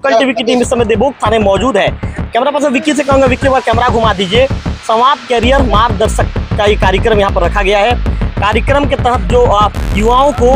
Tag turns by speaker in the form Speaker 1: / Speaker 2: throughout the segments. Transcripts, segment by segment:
Speaker 1: Local TV की team इस समय देवभोग थाने मौजूद है। कैमरा पर्सन विक्की से कहूँगा, विक्की कैमरा घुमा दीजिए। संवाद कैरियर मार्गदर्शक का ये कार्यक्रम यहाँ पर रखा गया है। कार्यक्रम के तहत जो युवाओं को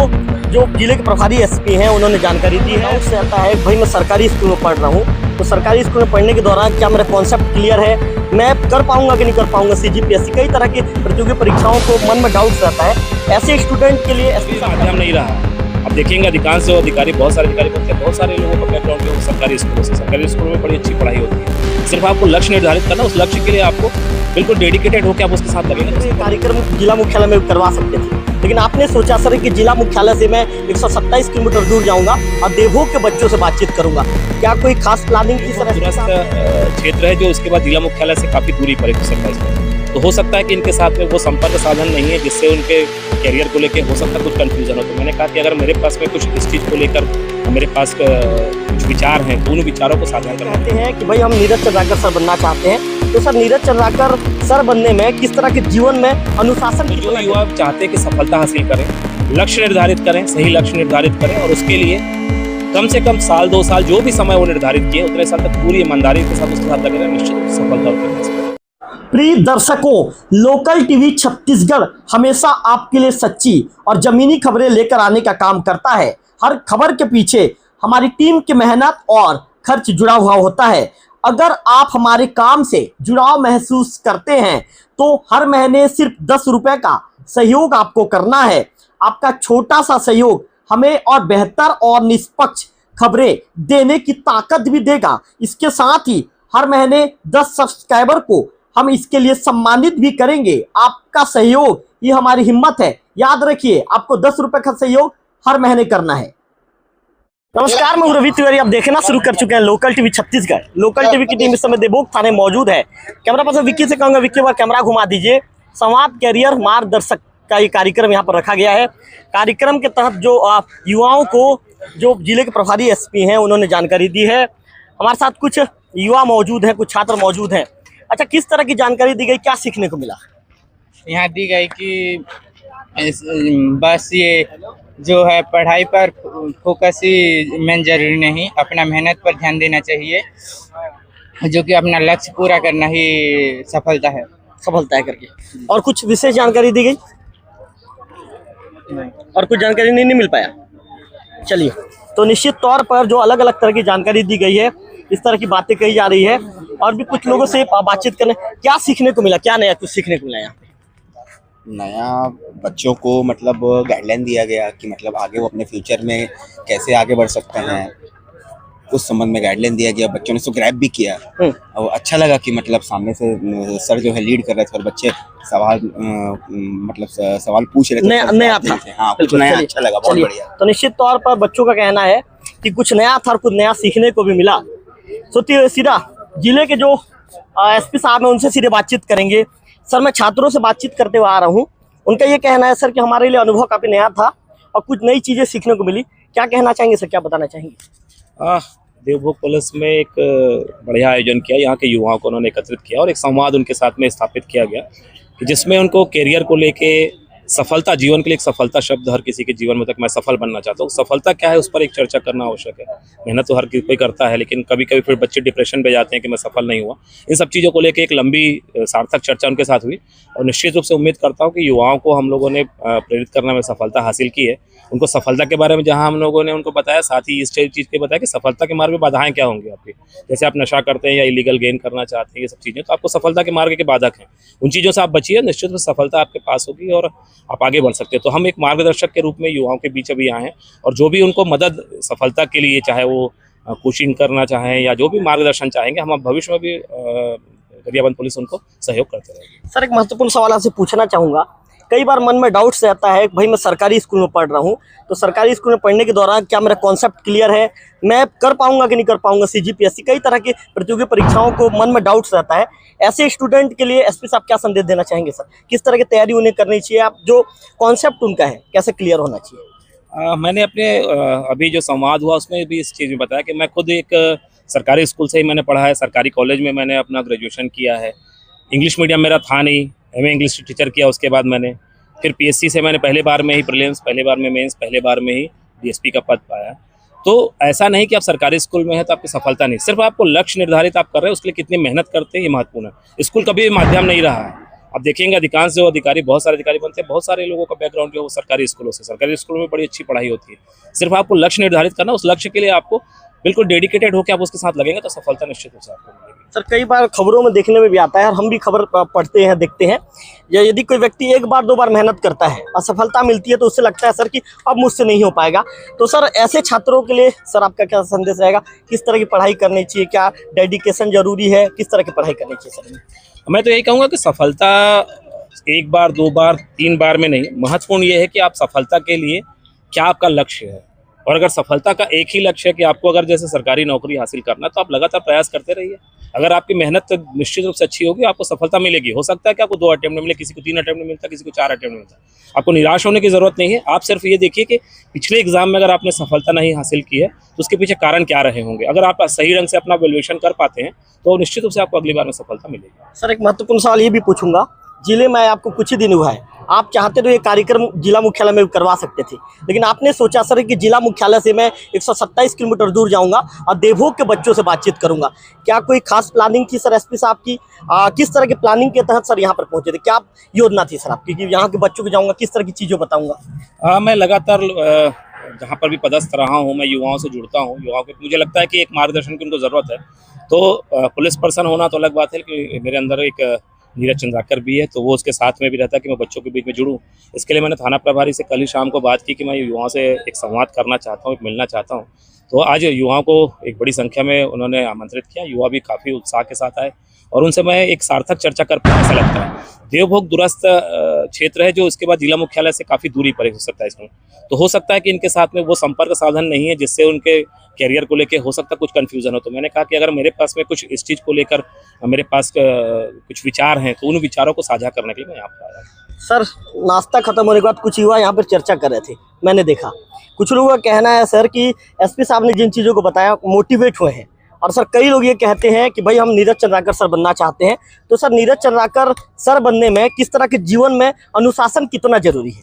Speaker 1: जो जिले के प्रभारी एसपी हैं उन्होंने जानकारी दी है। उससे आता है भाई मैं सरकारी स्कूल में पढ़ रहा हूँ, तो सरकारी स्कूल में पढ़ने के दौरान क्या मेरा कॉन्सेप्ट क्लियर है, मैं कर पाऊंगा कि नहीं कर पाऊंगा। सीजीपीएससी कई तरह की प्रतियोगी परीक्षाओं को मन में डाउट रहता है, ऐसे स्टूडेंट के लिए एसपी
Speaker 2: माध्यम नहीं रहा। अब देखेंगे अधिकांश अधिकारी, बहुत सारे अधिकारी होते हैं, बहुत सारे लोगों का बैकग्राउंड जो सरकारी स्कूलों से, सरकारी स्कूलों में बड़ी अच्छी पढ़ाई होती है। सिर्फ आपको लक्ष्य निर्धारित करना, उस लक्ष्य के लिए आपको बिल्कुल डेडिकेटेड होकर आप उसके साथ लगेंगे।
Speaker 1: ये कार्यक्रम जिला मुख्यालय में करवा सकते थे, लेकिन आपने सोचा सर कि जिला मुख्यालय से मैं 127 किलोमीटर दूर जाऊंगा और देवभोग के बच्चों से बातचीत करूंगा। क्या कोई खास प्लानिंग की सर?
Speaker 2: क्षेत्र है जो उसके बाद जिला मुख्यालय से काफी दूरी पर है, तो हो सकता है कि इनके साथ में वो संपर्क साधन नहीं है जिससे उनके कैरियर को लेकर हो सकता है कुछ कंफ्यूजन हो। तो मैंने कहा कि अगर मेरे पास में कुछ इस चीज़ को लेकर मेरे पास कुछ विचार हैं तो उन विचारों को साझा करते
Speaker 1: हैं कि भाई हम नीरज चंद्राकर सर बनना चाहते हैं, तो सर नीरज चंद्राकर सर बनने में किस तरह के जीवन में अनुशासन
Speaker 2: जो युवा चाहते हैं कि सफलता हासिल करें, लक्ष्य निर्धारित करें, सही लक्ष्य निर्धारित करें और उसके लिए कम से कम साल 2 साल जो भी समय वो निर्धारित किए उतने साल तक पूरी ईमानदारी के साथ उसके साथ लगे रहें, निश्चित सफलता होगी।
Speaker 1: प्रिय दर्शकों, लोकल टीवी छत्तीसगढ़ हमेशा आपके लिए सच्ची और जमीनी खबरें लेकर आने का काम करता है। हर खबर के पीछे हमारी टीम की मेहनत और खर्च जुड़ा हुआ होता है। अगर आप हमारे काम से जुड़ाव महसूस करते हैं तो हर महीने सिर्फ 10 रुपए का सहयोग आपको करना है। आपका छोटा सा सहयोग हमें और बेहतर और निष्पक्ष खबरें देने की ताकत भी देगा। इसके साथ ही हर महीने 10 सब्सक्राइबर को हम इसके लिए सम्मानित भी करेंगे। आपका सहयोग ये हमारी हिम्मत है। याद रखिए, आपको 10 रुपए का सहयोग हर महीने करना है। नमस्कार, मैं रवि तिवारी। आप देखना शुरू कर चुके हैं local TV Chhattisgarh. Local TV की टीम इस समय देवभोग थाने मौजूद है। कैमरा पर्सन विक्की से कहूँगा, विक्की कैमरा घुमा दीजिए। संवाद कैरियर मार्गदर्शक का ये कार्यक्रम यहाँ पर रखा गया है। कार्यक्रम के तहत जो युवाओं को जो जिले के प्रभारी एसपी हैं उन्होंने जानकारी दी है। हमारे साथ कुछ युवा मौजूद हैं, कुछ छात्र मौजूद हैं। अच्छा, किस तरह की जानकारी दी गई, क्या सीखने को मिला?
Speaker 3: यहाँ दी गई कि बस ये जो है पढ़ाई पर फोकस ही मेन जरूरी नहीं, अपना मेहनत पर ध्यान देना चाहिए, जो कि अपना लक्ष्य पूरा करना ही सफलता है करके। और कुछ विशेष जानकारी दी गई? नहीं। और कुछ जानकारी नहीं मिल पाया? चलिए, तो निश्चित तौर पर जो अलग अलग तरह की जानकारी दी गई है, इस तरह की बातें कही जा रही है और भी कुछ लोगों से बातचीत करने, क्या सीखने को मिला, क्या नया कुछ सीखने को मिला? यहाँ पे
Speaker 4: नया बच्चों को मतलब गाइडलाइन दिया गया कि मतलब आगे वो अपने फ्यूचर में कैसे आगे बढ़ सकते हैं, उस संबंध में गाइडलाइन दिया गया। बच्चों ने उसको ग्रैब भी किया और अच्छा लगा कि मतलब सामने से सर जो है लीड कर रहे थे और बच्चे सवाल मतलब सवाल पूछ रहे थे।
Speaker 1: नया था।
Speaker 4: हाँ, कुछ नया, अच्छा लगा, बहुत बढ़िया।
Speaker 1: तो निश्चित तौर पर बच्चों का कहना है कि कुछ नया था और कुछ नया सीखने को भी मिला। तो सीधा जिले के जो एसपी साहब हैं उनसे सीधे बातचीत करेंगे। सर, मैं छात्रों से बातचीत करते हुए आ रहा हूँ, उनका ये कहना है सर कि हमारे लिए अनुभव काफ़ी नया था और कुछ नई चीज़ें सीखने को मिली। क्या कहना चाहेंगे सर, क्या बताना चाहेंगे?
Speaker 2: देवभोग पुलिस में एक बढ़िया आयोजन किया, यहाँ के युवाओं को उन्होंने एकत्रित किया और एक संवाद उनके साथ में स्थापित किया गया कि जिसमें उनको कैरियर को लेके सफलता, जीवन के लिए एक सफलता शब्द हर किसी के जीवन में, तक मैं सफल बनना चाहता हूँ, सफलता क्या है उस पर एक चर्चा करना आवश्यक है। मेहनत तो हर कोई करता है, लेकिन कभी कभी फिर बच्चे डिप्रेशन पे जाते हैं कि मैं सफल नहीं हुआ। इन सब चीज़ों को लेकर एक लंबी सार्थक चर्चा उनके साथ हुई और निश्चित रूप से उम्मीद करता हूँ कि युवाओं को हम लोगों ने प्रेरित करने में सफलता हासिल की है। उनको सफलता के बारे में जहाँ हम लोगों ने उनको बताया, साथ ही इस चीज़ के बताया कि सफलता के मार्ग में बाधाएं क्या होंगी आपकी। जैसे आप नशा करते हैं या इलीगल गेन करना चाहते हैं, ये सब चीज़ें तो आपको सफलता के मार्ग के बाधक हैं, उन चीज़ों से आप बचिए, निश्चित रूप से सफलता आपके पास होगी और आप आगे बढ़ सकते हैं। तो हम एक मार्गदर्शक के रूप में युवाओं के बीच अभी आए हैं और जो भी उनको मदद सफलता के लिए, चाहे वो कोचिंग करना चाहें या जो भी मार्गदर्शन चाहेंगे, हम भविष्य में भी गरियाबंद पुलिस उनको सहयोग करते रहेगी।
Speaker 1: सर, एक महत्वपूर्ण सवाल आपसे पूछना चाहूँगा। कई बार मन में डाउट्स रहता है, भाई मैं सरकारी स्कूल में पढ़ रहा हूँ, तो सरकारी स्कूल में पढ़ने के दौरान क्या मेरा कॉन्सेप्ट क्लियर है, मैं कर पाऊंगा कि नहीं कर पाऊंगा। सीजीपीएससी कई तरह की प्रतियोगी परीक्षाओं को मन में डाउट्स रहता है, ऐसे स्टूडेंट के लिए एसपी साहब क्या संदेश देना चाहेंगे सर? किस तरह की तैयारी उन्हें करनी चाहिए, आप जो कॉन्सेप्ट उनका है कैसे क्लियर होना चाहिए?
Speaker 2: मैंने अपने अभी जो संवाद हुआ उसमें भी इस चीज़ में बताया कि मैं खुद एक सरकारी स्कूल से ही मैंने पढ़ा है, सरकारी कॉलेज में मैंने अपना ग्रेजुएशन किया है। इंग्लिश मीडियम मेरा था नहीं, एमए इंग्लिश टीचर किया, उसके बाद मैंने फिर पीएससी से मैंने पहले बार में ही प्रीलिम्स, पहले बार में मेंस, पहले बार में ही डीएसपी का पद पाया। तो ऐसा नहीं कि आप सरकारी स्कूल में है तो आपकी सफलता नहीं, सिर्फ आपको लक्ष्य निर्धारित आप कर रहे हैं, उसके लिए कितनी मेहनत करते हैं ये महत्वपूर्ण है। स्कूल कभी भी माध्यम नहीं रहा है। आप देखेंगे अधिकांश जो अधिकारी, बहुत सारे अधिकारी बनते हैं, बहुत सारे लोगों का बैकग्राउंड जो है वो सरकारी स्कूलों से, सरकारी स्कूलों में बड़ी अच्छी पढ़ाई होती है। सिर्फ आपको लक्ष्य निर्धारित करना, उस लक्ष्य के लिए आपको बिल्कुल डेडिकेटेड होकर आप उसके साथ लगेंगे तो सफलता निश्चित रूप से आपको मिलेगी।
Speaker 1: सर कई बार खबरों में देखने में भी आता है और हम भी खबर पढ़ते हैं, देखते हैं, या यदि कोई व्यक्ति एक बार दो बार मेहनत करता है, असफलता मिलती है तो उससे लगता है सर कि अब मुझसे नहीं हो पाएगा। तो सर ऐसे छात्रों के लिए सर आपका क्या संदेश रहेगा? किस तरह की पढ़ाई करनी चाहिए? क्या डेडिकेशन जरूरी है? किस तरह की पढ़ाई करनी चाहिए सर?
Speaker 2: मैं तो यही कहूँगा कि सफलता एक बार, दो बार, तीन बार में नहीं, महत्वपूर्ण ये है कि आप सफलता के लिए क्या आपका लक्ष्य है। और अगर सफलता का एक ही लक्ष्य है कि आपको अगर जैसे सरकारी नौकरी हासिल करना, तो आप लगातार प्रयास करते रहिए। अगर आपकी मेहनत निश्चित रूप से अच्छी होगी, आपको सफलता मिलेगी। हो सकता है कि आपको 2 अटेम्प्ट में मिले, किसी को 3 अटेम्प्ट में मिलता है, किसी को 4 अटेम्प्ट में मिलता है। आपको निराश होने की जरूरत नहीं है। आप सिर्फ ये देखिए कि पिछले एग्जाम में अगर आपने सफलता नहीं हासिल की है तो उसके पीछे कारण क्या रहे होंगे। अगर आप सही ढंग से अपना वैल्यूएशन कर पाते हैं तो निश्चित रूप से आपको अगली बार में सफलता मिलेगी।
Speaker 1: सर एक महत्वपूर्ण सवाल ये भी पूछूंगा, जिले में आपको कुछ ही दिन हुआ है, आप चाहते तो ये कार्यक्रम जिला मुख्यालय में करवा सकते थे, लेकिन आपने सोचा सर कि जिला मुख्यालय से मैं 127 किलोमीटर दूर जाऊंगा और देवभोग के बच्चों से बातचीत करूंगा। क्या कोई खास प्लानिंग थी सर एसपी साहब की? किस तरह की प्लानिंग के तहत सर यहाँ पर पहुंचे थे? क्या योजना थी सर आपकी कि यहाँ के बच्चों को जाऊँगा, किस तरह की चीज़ें बताऊँगा?
Speaker 2: मैं लगातार जहाँ पर भी पदस्थ रहा हूँ, मैं युवाओं से जुड़ता हूँ। युवाओं को मुझे लगता है कि एक मार्गदर्शन की उनको ज़रूरत है। तो पुलिस पर्सन होना तो अलग बात है, कि मेरे अंदर एक नीरज चंद्राकर भी है, तो वो उसके साथ में भी रहता है कि मैं बच्चों के बीच में जुड़ूं। इसके लिए मैंने थाना प्रभारी से कल ही शाम को बात की कि मैं युवाओं से एक संवाद करना चाहता हूँ, एक मिलना चाहता हूँ। तो आज युवाओं को एक बड़ी संख्या में उन्होंने आमंत्रित किया। युवा भी काफ़ी उत्साह के साथ आए और उनसे मैं एक सार्थक चर्चा कर पाया, ऐसा लगता है। देवभोग दूरस्थ क्षेत्र है, जो इसके बाद जिला मुख्यालय से काफ़ी दूरी पर हो सकता है इसमें। तो हो सकता है कि इनके साथ में वो संपर्क साधन नहीं है जिससे उनके कैरियर को लेकर हो सकता है कुछ कन्फ्यूज़न हो। तो मैंने कहा कि अगर मेरे पास में कुछ इस चीज़ को लेकर मेरे पास कुछ विचार हैं तो उन विचारों को साझा करने के लिए मैं यहाँ पर आया।
Speaker 1: सर नाश्ता खत्म होने के बाद कुछ युवा यहाँ पर चर्चा कर रहे थे, मैंने देखा। कुछ लोगों का कहना है सर कि एसपी साहब ने जिन चीज़ों को बताया मोटिवेट हुए हैं, और सर कई लोग ये कहते हैं कि भाई हम नीरज चंद्राकर सर बनना चाहते हैं। तो सर नीरज चंद्राकर सर बनने में किस तरह के जीवन में अनुशासन कितना जरूरी है?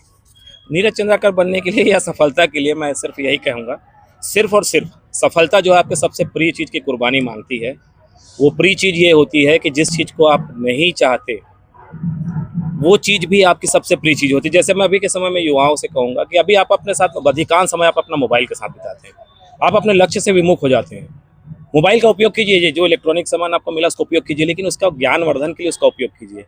Speaker 2: नीरज चंद्राकर बनने के लिए या सफलता के लिए मैं सिर्फ यही कहूँगा, सिर्फ और सिर्फ सफलता जो है आपके सबसे प्रिय चीज़ की कुर्बानी मांगती है। वो प्रिय चीज़ ये होती है कि जिस चीज़ को आप नहीं चाहते वो चीज़ भी आपकी सबसे प्रिय चीज़ होती है। जैसे मैं अभी के समय में युवाओं से कहूँगा कि अभी आप अपने साथ अधिकांश समय आप अपना मोबाइल के साथ बिताते हैं, आप अपने लक्ष्य से विमुख हो जाते हैं। मोबाइल का उपयोग कीजिए, जो इलेक्ट्रॉनिक सामान आपको मिला उसका उपयोग कीजिए, लेकिन उसका ज्ञानवर्धन के लिए उसका उपयोग कीजिए।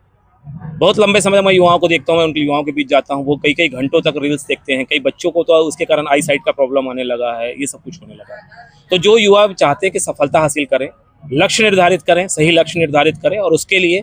Speaker 2: बहुत लंबे समय मैं युवाओं को देखता हूँ, मैं उनके युवाओं के बीच जाता हूँ, वो कई कई घंटों तक रील्स देखते हैं। कई बच्चों को तो उसके कारण आई साइट का प्रॉब्लम आने लगा है, ये सब कुछ होने लगा है। तो जो युवा चाहते हैं कि सफलता हासिल करें, लक्ष्य निर्धारित करें, सही लक्ष्य निर्धारित करें और उसके लिए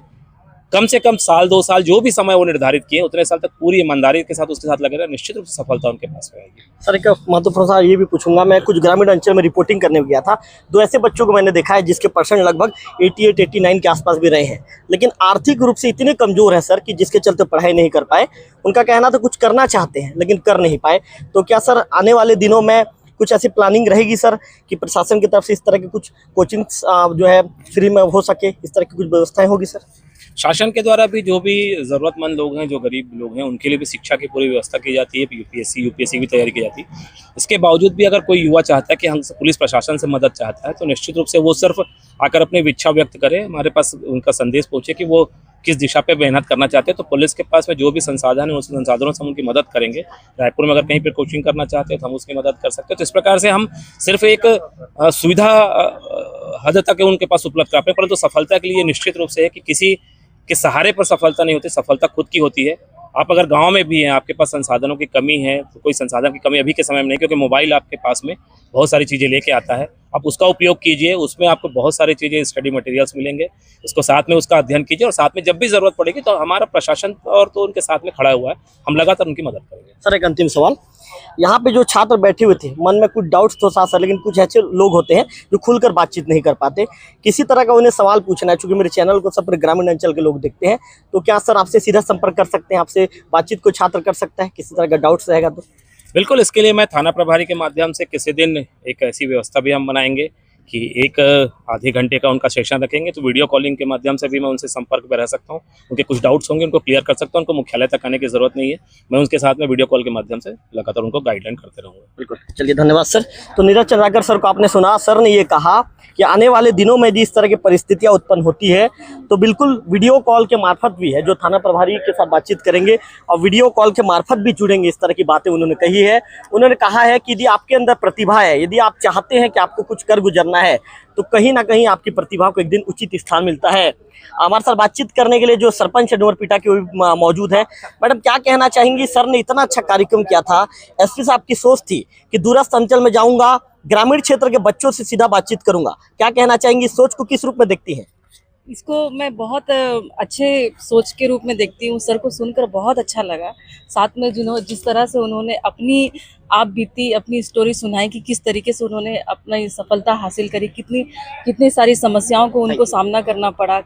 Speaker 2: कम से कम साल 2 साल जो भी समय वो निर्धारित किए उतने साल तक पूरी ईमानदारी के साथ उसके साथ लगे रहे, निश्चित रूप से सफलता उनके पास रहेगी।
Speaker 1: सर एक महत्वपूर्ण सवाल ये भी पूछूंगा, मैं कुछ ग्रामीण अंचल में रिपोर्टिंग करने गया था, 2 ऐसे बच्चों को मैंने देखा है जिसके परसेंट लगभग 88-89 के आसपास भी रहे हैं, लेकिन आर्थिक रूप से इतने कमजोर है सर कि जिसके चलते पढ़ाई नहीं कर पाए। उनका कहना था कुछ करना चाहते हैं लेकिन कर नहीं पाए। तो क्या सर आने वाले दिनों में कुछ ऐसी प्लानिंग रहेगी सर कि प्रशासन की तरफ से इस तरह की कुछ कोचिंग जो है फ्री में हो सके, इस तरह की कुछ व्यवस्थाएं होगी सर?
Speaker 2: शासन के द्वारा भी जो भी ज़रूरतमंद लोग हैं, जो गरीब लोग हैं, उनके लिए भी शिक्षा की पूरी व्यवस्था की जाती है। यूपीएससी की तैयारी की जाती है। इसके बावजूद भी अगर कोई युवा चाहता है कि हम पुलिस प्रशासन से मदद चाहता है तो निश्चित रूप से वो सिर्फ आकर अपनी इच्छा व्यक्त करे, हमारे पास उनका संदेश पहुँचे कि वो किस दिशा पे मेहनत करना चाहते हैं। तो पुलिस के पास में जो भी संसाधन है उस संसाधनों से हम उनकी मदद करेंगे। रायपुर में अगर कहीं पर कोचिंग करना चाहते हैं तो हम उसकी मदद कर सकते हैं। तो इस प्रकार से हम सिर्फ एक सुविधा हद तक उनके पास उपलब्ध कराते हैं, परंतु सफलता के लिए निश्चित रूप से है कि किसी के सहारे पर सफलता नहीं होती, सफलता खुद की होती है। आप अगर गांव में भी हैं, आपके पास संसाधनों की कमी है, तो कोई संसाधन की कमी अभी के समय में नहीं, क्योंकि मोबाइल आपके पास में बहुत सारी चीज़ें लेके आता है। आप उसका उपयोग कीजिए, उसमें आपको बहुत सारी चीज़ें स्टडी मटेरियल्स मिलेंगे, उसको साथ में उसका अध्ययन कीजिए और साथ में जब भी ज़रूरत पड़ेगी तो हमारा प्रशासन और तो उनके साथ में खड़ा हुआ है, हम लगातार उनकी मदद करेंगे।
Speaker 1: सर एक अंतिम सवाल, यहाँ पे जो छात्र बैठे हुए थे मन में कुछ डाउट्स तो था सर, लेकिन कुछ ऐसे लोग होते हैं जो खुलकर बातचीत नहीं कर पाते, किसी तरह का उन्हें सवाल पूछना है। चूंकि मेरे चैनल को सब ग्रामीण अंचल के लोग देखते हैं, तो क्या सर आपसे सीधा संपर्क कर सकते हैं, आपसे बातचीत को छात्र कर सकता है किसी तरह का डाउट्स रहेगा तो?
Speaker 2: बिल्कुल, इसके लिए मैं थाना प्रभारी के माध्यम से किसी दिन एक ऐसी व्यवस्था भी हम बनाएंगे कि एक आधे घंटे का उनका सेशन रखेंगे, तो वीडियो कॉलिंग के माध्यम से भी मैं उनसे संपर्क में रह सकता हूँ। उनके कुछ डाउट्स होंगे उनको क्लियर कर सकता हूँ। उनको मुख्यालय तक आने की ज़रूरत नहीं है, मैं उनके साथ में वीडियो कॉल के माध्यम से लगातार उनको गाइडलाइन करते रहूँगा।
Speaker 1: बिल्कुल, चलिए धन्यवाद सर। तो नीरज चंद्राकर सर को आपने सुना, सर ने ये कहा कि आने वाले दिनों में यदि इस तरह की परिस्थितियां उत्पन्न होती है तो बिल्कुल वीडियो कॉल के मार्फत भी है, जो थाना प्रभारी के साथ बातचीत करेंगे और वीडियो कॉल के मार्फत भी जुड़ेंगे। इस तरह की बातें उन्होंने कही है। उन्होंने कहा है कि यदि आपके अंदर प्रतिभा है, यदि आप चाहते हैं कि आपको कुछ कर गुजरना है, तो कहीं ना कहीं आपकी प्रतिभा को एक दिन उचित स्थान मिलता है। हमारे साथ बातचीत करने के लिए जो सरपंच है डोरपीटा के मौजूद है। मैडम, क्या कहना चाहेंगी? सर ने इतना अच्छा कार्यक्रम किया था, एसपी साहब की सोच थी कि दूरस्थ अंचल में जाऊंगा, ग्रामीण क्षेत्र के बच्चों से सीधा बातचीत करूंगा। क्या कहना चाहेंगी? सोच को किस रूप में देखती हैं?
Speaker 5: इसको मैं बहुत अच्छे सोच के रूप में देखती हूँ। सर को सुनकर बहुत अच्छा लगा। साथ में जिस तरह से उन्होंने अपनी आप बीती अपनी स्टोरी सुनाई कि किस तरीके से उन्होंने अपना ये सफलता हासिल करी, कितनी सारी समस्याओं को उनको सामना करना पड़ा,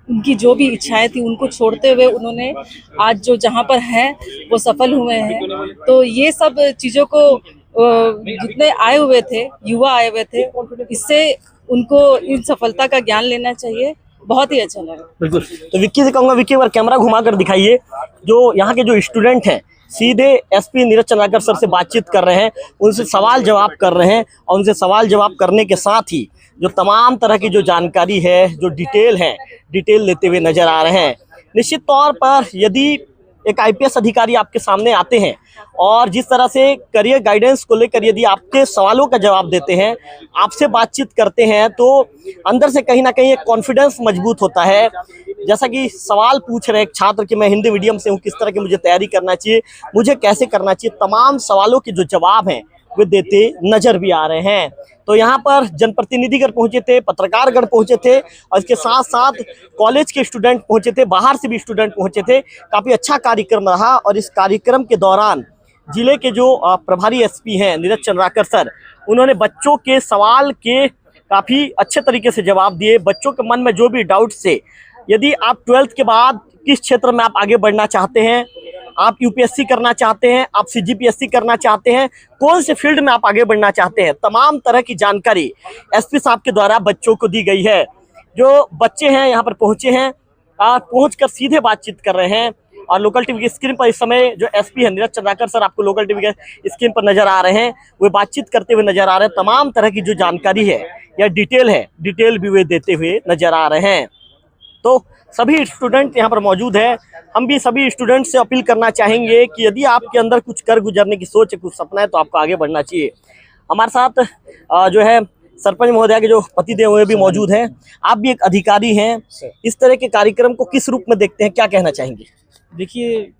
Speaker 5: उनकी जो भी इच्छाएं थी उनको छोड़ते हुए उन्होंने आज जो जहाँ पर हैं वो सफल हुए हैं। तो ये सब चीज़ों को जितने आए हुए थे, युवा आए हुए थे, इससे उनको इन सफलता का ज्ञान लेना चाहिए। बहुत ही अच्छा लगा।
Speaker 1: बिल्कुल। तो विक्की से कहूँगा, विक्की एक बार कैमरा घुमा कर दिखाइए। जो यहाँ के जो स्टूडेंट हैं सीधे एसपी नीरज चंद्राकर सर से बातचीत कर रहे हैं, उनसे सवाल जवाब कर रहे हैं और उनसे सवाल जवाब करने के साथ ही जो तमाम तरह की जो जानकारी है, जो डिटेल लेते हुए नजर आ रहे हैं। निश्चित तौर पर यदि एक आईपीएस अधिकारी आपके सामने आते हैं और जिस तरह से करियर गाइडेंस को लेकर यदि आपके सवालों का जवाब देते हैं, आपसे बातचीत करते हैं, तो अंदर से कहीं ना कहीं एक कॉन्फिडेंस मजबूत होता है। जैसा कि सवाल पूछ रहे एक छात्र कि मैं हिंदी मीडियम से हूँ, किस तरह की मुझे तैयारी करना चाहिए, मुझे कैसे करना चाहिए, तमाम सवालों के जो जवाब हैं वे देते नजर भी आ रहे हैं। तो यहाँ पर जनप्रतिनिधिगण पहुंचे थे, पत्रकारगण पहुंचे थे और इसके साथ साथ कॉलेज के स्टूडेंट पहुंचे थे, बाहर से भी स्टूडेंट पहुंचे थे। काफ़ी अच्छा कार्यक्रम रहा और इस कार्यक्रम के दौरान जिले के जो प्रभारी एसपी हैं नीरज चंद्राकर सर, उन्होंने बच्चों के सवाल के काफ़ी अच्छे तरीके से जवाब दिए। बच्चों के मन में जो भी डाउट्स थे, यदि आप 12th के बाद किस क्षेत्र में आप आगे बढ़ना चाहते हैं, आप यूपीएससी करना चाहते हैं, आप सीजीपीएससी करना चाहते हैं, कौन से फील्ड में आप आगे बढ़ना चाहते हैं, तमाम तरह की जानकारी एसपी साहब के द्वारा बच्चों को दी गई है। जो बच्चे हैं यहाँ पर पहुँचे हैं, पहुँचकर सीधे बातचीत कर रहे हैं और लोकल टीवी की स्क्रीन पर इस समय जो एसपी है नीरज चंद्राकर सर आपको लोकल टीवी के स्क्रीन पर नजर आ रहे हैं, वे बातचीत करते हुए नजर आ रहे हैं। तमाम तरह की जो जानकारी है या डिटेल भी वे देते हुए नजर आ रहे हैं। तो सभी स्टूडेंट यहाँ पर मौजूद है। हम भी सभी स्टूडेंट से अपील करना चाहेंगे कि यदि आपके अंदर कुछ कर गुजरने की सोच है, कुछ सपना है, तो आपको आगे बढ़ना चाहिए। हमारे साथ जो है सरपंच महोदय के जो पतिदेव हुए भी मौजूद हैं। आप भी एक अधिकारी हैं, इस तरह के कार्यक्रम को किस रूप में देखते हैं, क्या कहना चाहेंगे?
Speaker 6: देखिए,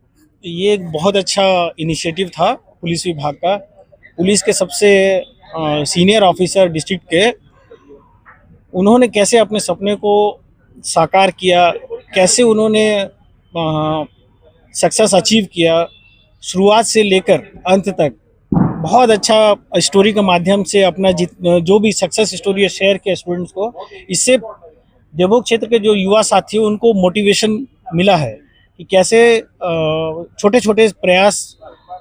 Speaker 6: ये एक बहुत अच्छा इनिशिएटिव था पुलिस विभाग का। पुलिस के सबसे सीनियर ऑफिसर डिस्ट्रिक्ट के, उन्होंने कैसे अपने सपने को साकार किया, कैसे उन्होंने सक्सेस अचीव किया, शुरुआत से लेकर अंत तक बहुत अच्छा स्टोरी के माध्यम से अपना जो भी सक्सेस स्टोरी है शेयर किया स्टूडेंट्स को। इससे देवभोग क्षेत्र के जो युवा साथी हैं उनको मोटिवेशन मिला है कि कैसे छोटे छोटे प्रयास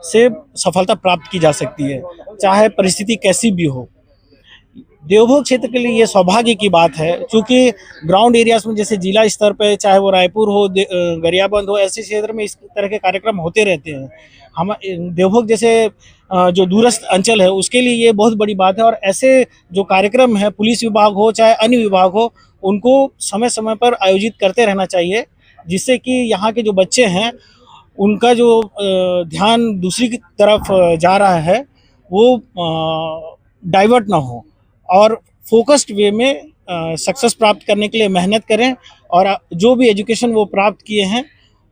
Speaker 6: से सफलता प्राप्त की जा सकती है, चाहे परिस्थिति कैसी भी हो। देवभोग क्षेत्र के लिए ये सौभाग्य की बात है, क्योंकि ग्राउंड एरियाज में जैसे जिला स्तर पे, चाहे वो रायपुर हो, गरियाबंद हो, ऐसे क्षेत्र में इस तरह के कार्यक्रम होते रहते हैं। हम देवभोग जैसे जो दूरस्थ अंचल है उसके लिए ये बहुत बड़ी बात है। और ऐसे जो कार्यक्रम है, पुलिस विभाग हो चाहे अन्य विभाग हो, उनको समय समय पर आयोजित करते रहना चाहिए, जिससे कि यहाँ के जो बच्चे हैं उनका जो ध्यान दूसरी की तरफ जा रहा है वो डाइवर्ट ना हो और फोकस्ड वे में सक्सेस प्राप्त करने के लिए मेहनत करें और जो भी एजुकेशन वो प्राप्त किए हैं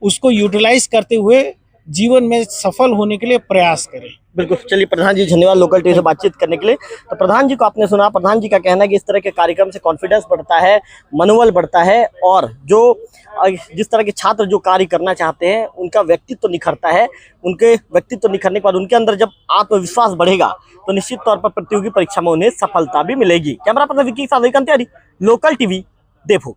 Speaker 6: उसको यूटिलाइज करते हुए जीवन में सफल होने के लिए प्रयास करें।
Speaker 1: बिल्कुल। चलिए, प्रधान जी धन्यवाद लोकल टीवी से बातचीत करने के लिए। तो प्रधान जी को आपने सुना, प्रधान जी का कहना है कि इस तरह के कार्यक्रम से कॉन्फिडेंस बढ़ता है, मनोबल बढ़ता है और जो जिस तरह के छात्र जो कार्य करना चाहते हैं उनका व्यक्तित्व निखरता है। उनके व्यक्तित्व निखरने के बाद उनके अंदर जब आत्मविश्वास बढ़ेगा तो निश्चित तौर पर प्रतियोगी परीक्षा में उन्हें सफलता भी मिलेगी। कैमरा पर्सन विक्की के साथ लोकल टीवी देवभोग।